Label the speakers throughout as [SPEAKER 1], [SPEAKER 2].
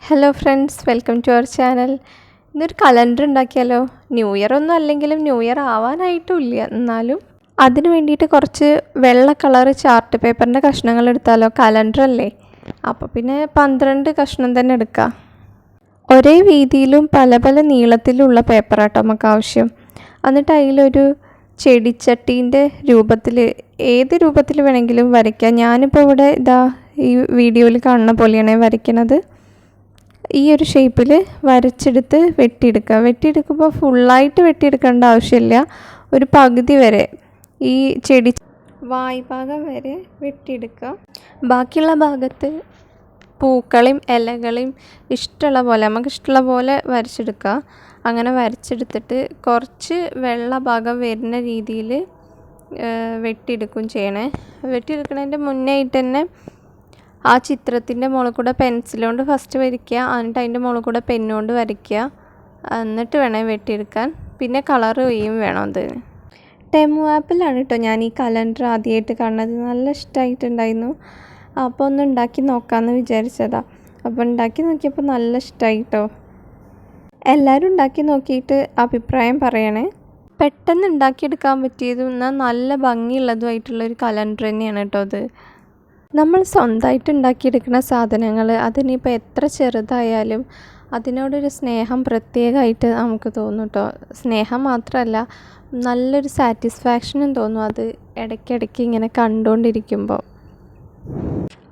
[SPEAKER 1] Hello friends, welcome to our channel. ഇന്നൊരു calendar ഉണ്ടാക്കിയാലോ? New year ഒന്നും അല്ലെങ്കിലും ന്യൂ ഇയർ ആവാനായിട്ടും ഇല്ല, എന്നാലും അതിന് വേണ്ടിയിട്ട് കുറച്ച് വെള്ള കളർ ചാർട്ട് പേപ്പറിൻ്റെ കഷ്ണങ്ങൾ എടുത്താലോ? കലണ്ടർ അല്ലേ, അപ്പോൾ പിന്നെ 12 കഷ്ണം തന്നെ എടുക്കാം. ഒരേ വീതിയിലും പല പല നീളത്തിലുള്ള പേപ്പറാട്ടോ നമുക്ക് ആവശ്യം. എന്നിട്ട് അതിലൊരു ചെടിച്ചട്ടീൻ്റെ രൂപത്തിൽ, ഏത് രൂപത്തിൽ വേണമെങ്കിലും വരയ്ക്കാം. ഞാനിപ്പോൾ ഇവിടെ ഈ വീഡിയോയിൽ കാണുന്ന പോലെയാണ് വരയ്ക്കുന്നത്. ഈ ഒരു ഷേപ്പിൽ വരച്ചെടുത്ത് വെട്ടിയെടുക്കുമ്പോൾ ഫുള്ളായിട്ട് വെട്ടിയെടുക്കേണ്ട ആവശ്യമില്ല. ഒരു പകുതി വരെ ഈ ചെടി വായ്ഭാഗം വരെ വെട്ടിയെടുക്കുക. ബാക്കിയുള്ള ഭാഗത്ത് പൂക്കളെയും ഇലകളെയും നമുക്ക് ഇഷ്ടമുള്ള പോലെ വരച്ചെടുക്കുക. അങ്ങനെ വരച്ചെടുത്തിട്ട് കുറച്ച് വെള്ള ഭാഗം വരുന്ന രീതിയിൽ വെട്ടിയെടുക്കുകയും ചെയ്യണേ. വെട്ടിയെടുക്കുന്നതിൻ്റെ മുന്നേ ആയിട്ട് തന്നെ ആ ചിത്രത്തിൻ്റെ മുകളിൽ കൂടെ പെൻസിലുകൊണ്ട് ഫസ്റ്റ് വരയ്ക്കുക, എന്നിട്ട് അതിൻ്റെ മുകളിൽ കൂടെ പെന്നുകൊണ്ട് വരയ്ക്കുക, എന്നിട്ട് വേണം വെട്ടിയെടുക്കാൻ. പിന്നെ കളർ ചെയ്യും വേണം. അതിന് ടെമു ആപ്പിലാണ് കേട്ടോ ഞാൻ ഈ കലണ്ടർ ആദ്യമായിട്ട് കാണുന്നത്. നല്ല ഇഷ്ടമായിട്ടുണ്ടായിരുന്നു. അപ്പോൾ ഒന്ന് ഉണ്ടാക്കി നോക്കാമെന്ന് വിചാരിച്ചതാണ്. അപ്പോൾ ഉണ്ടാക്കി നോക്കിയപ്പോൾ നല്ല ഇഷ്ടമായി കേട്ടോ. എല്ലാവരും ഉണ്ടാക്കി നോക്കിയിട്ട് അഭിപ്രായം പറയണേ. പെട്ടെന്ന് ഉണ്ടാക്കിയെടുക്കാൻ പറ്റിയതും എന്നാൽ നല്ല ഭംഗിയുള്ളതുമായിട്ടുള്ളൊരു കലണ്ടർ തന്നെയാണ് കേട്ടോ അത്. നമ്മൾ സ്വന്തമായിട്ട് ഉണ്ടാക്കിയെടുക്കുന്ന സാധനങ്ങൾ, അതിനിപ്പോൾ എത്ര ചെറുതായാലും അതിനോടൊരു സ്നേഹം പ്രത്യേകമായിട്ട് നമുക്ക് തോന്നും കേട്ടോ. സ്നേഹം മാത്രമല്ല, നല്ലൊരു സാറ്റിസ്ഫാക്ഷനും തോന്നും അത് ഇടയ്ക്കിടയ്ക്ക് ഇങ്ങനെ കണ്ടുകൊണ്ടിരിക്കുമ്പോൾ.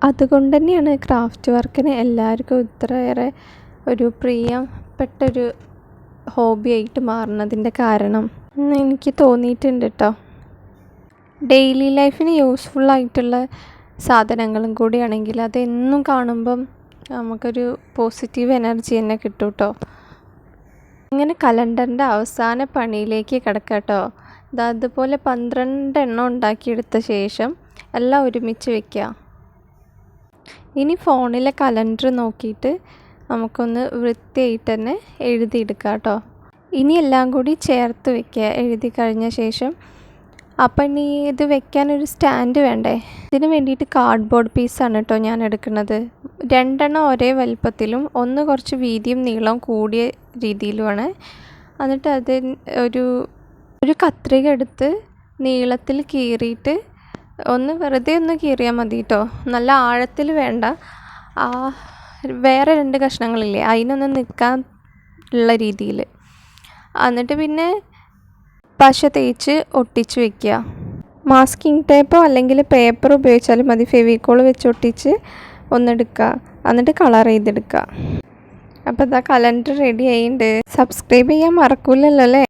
[SPEAKER 1] അതുകൊണ്ട് തന്നെയാണ് ക്രാഫ്റ്റ് വർക്കിന് എല്ലാവർക്കും ഇത്രയേറെ ഒരു പ്രിയപ്പെട്ടൊരു ഹോബിയായിട്ട് മാറുന്നതിൻ്റെ കാരണം എനിക്ക് തോന്നിയിട്ടുണ്ട് കേട്ടോ. ഡെയിലി ലൈഫിന് യൂസ്ഫുള്ളായിട്ടുള്ള സാധനങ്ങളും കൂടിയാണെങ്കിൽ അതെന്നും കാണുമ്പം നമുക്കൊരു പോസിറ്റീവ് എനർജി തന്നെ കിട്ടും കേട്ടോ. ഇങ്ങനെ കലണ്ടറിൻ്റെ അവസാന പണിയിലേക്ക് കിടക്കാം കേട്ടോ. അതുപോലെ 12 എണ്ണം ഉണ്ടാക്കിയെടുത്ത ശേഷം എല്ലാം ഒരുമിച്ച് വയ്ക്കുക. ഇനി ഫോണിലെ കലണ്ടർ നോക്കിയിട്ട് നമുക്കൊന്ന് വൃത്തിയായിട്ട് തന്നെ എഴുതിയെടുക്കാം കേട്ടോ. ഇനി എല്ലാം കൂടി ചേർത്ത് വയ്ക്കുക എഴുതി കഴിഞ്ഞ ശേഷം. അപ്പം ഇനി ഇത് വെക്കാനൊരു സ്റ്റാൻഡ് വേണ്ടേ? ഇതിന് വേണ്ടിയിട്ട് കാർഡ്ബോർഡ് പീസാണ് കേട്ടോ ഞാൻ എടുക്കുന്നത്. 2 എണ്ണം ഒരേ വലുപ്പത്തിലും ഒന്ന് കുറച്ച് വീതിയും നീളവും കൂടിയ രീതിയിലുമാണ്. എന്നിട്ട് അത് ഒരു കത്രിക എടുത്ത് നീളത്തിൽ കീറിയിട്ട് വെറുതെ ഒന്ന് കീറിയാൽ മതി കേട്ടോ. നല്ല ആഴത്തിൽ വേണ്ട. വേറെ 2 കഷ്ണങ്ങളില്ലേ, അതിനൊന്ന് നിൽക്കാൻ ഉള്ള രീതിയിൽ. എന്നിട്ട് പിന്നെ പശ തേച്ച് ഒട്ടിച്ച് വയ്ക്കുക. മാസ്കിംഗ് ടേപ്പോ അല്ലെങ്കിൽ പേപ്പർ ഉപയോഗിച്ചാലും മതി. ഫെവിക്കോൾ വെച്ച് ഒട്ടിച്ച് ഒന്നെടുക്കുക, എന്നിട്ട് കളർ ചെയ്തെടുക്കുക. അപ്പോൾ കലണ്ടർ റെഡി ആയിട്ടുണ്ട്. സബ്സ്ക്രൈബ് ചെയ്യാൻ മറക്കൂലല്ലോ അല്ലേ?